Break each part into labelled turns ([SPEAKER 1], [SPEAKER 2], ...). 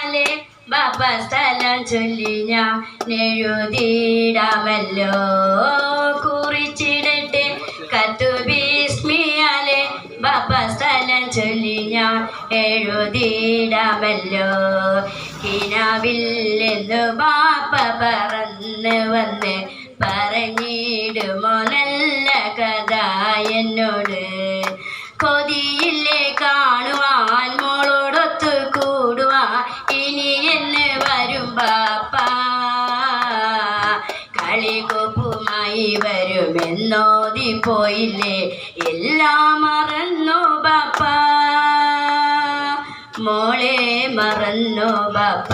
[SPEAKER 1] ബിസ്മിയാലെ ബാപ്പ സ്ഥലം ചൊല്ലി ഞാൻ എഴുതിയിടാമല്ലോ. കുറിച്ചിടട്ടെ കത്തു ബിസ്മിയാലെ ബാപ്പ സ്ഥലം ചൊല്ലി ഞാൻ എഴുതിയിടാമല്ലോ. കിനാവിൽ നിന്ന് ബാപ്പ പറന്ന് വന്ന് പറഞ്ഞിടുമോ നല്ല കഥ എന്നോട്. കൊതിയില്ലേ കാണുവാൻ മോളോടൊത്തു കൂടുവാൻ ഇനി എന്ന് വരും ബാപ്പ. കളികൊപ്പുമായി വരുമെന്നോതി പോയില്ലേ എല്ലാം മറന്നു ബാപ്പ. മോളെ മറന്നു ബാപ്പ.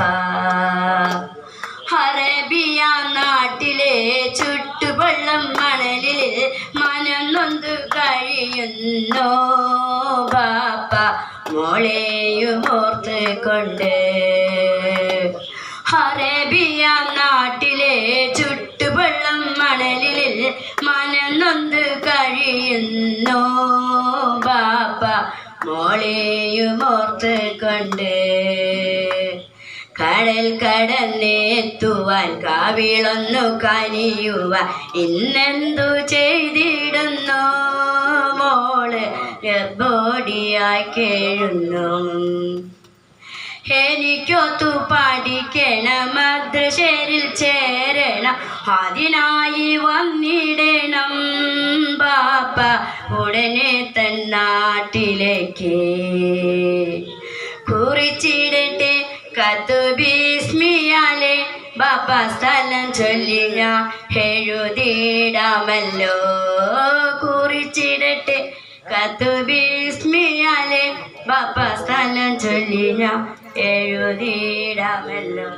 [SPEAKER 1] അറബിയ നാട്ടിലെ ചുട്ടുപള്ളം മണലിൽ മനം നൊന്തു കഴിയുന്നു ബാപ്പ. മോളെയും ഓർത്ത് കൊണ്ട് അറബിയ നാട്ടിലെ ചുട്ടുപള്ളം മണലിൽ മനം നൊന്ത് കഴിയുന്നു ബാപ്പ. മോളെയും ഓർത്ത് കൊണ്ട് കടൽ കടന്നെത്തുവാൻ കാവിളൊന്നു കനിയുവാൻ ഇന്നെന്തു ചെയ്തിടുന്നു മോള് ഗർഭോടിയായി കേഴുന്നു. എനിക്കൊത്തു പഠിക്കണം മദ്രസയിൽ ചേരണം അതിനായി വന്നിടണം ബാപ്പ ഉടനെ തന്നാട്ടിലേക്ക്. കുറിച്ചിടട്ടെ കത്തു ബിസ്മിയാലെ ബാപ്പ സ്ഥലം ചൊല്ലി ഞാൻ എഴുതിയിടാമല്ലോ. കുറിച്ചിടട്ടെ കത്തു ബിസ്മിയാലെ ബാപ്പ സ്ഥലം ചൊല്ലി ഞാൻ എഴുതിയിടാമല്ലോ.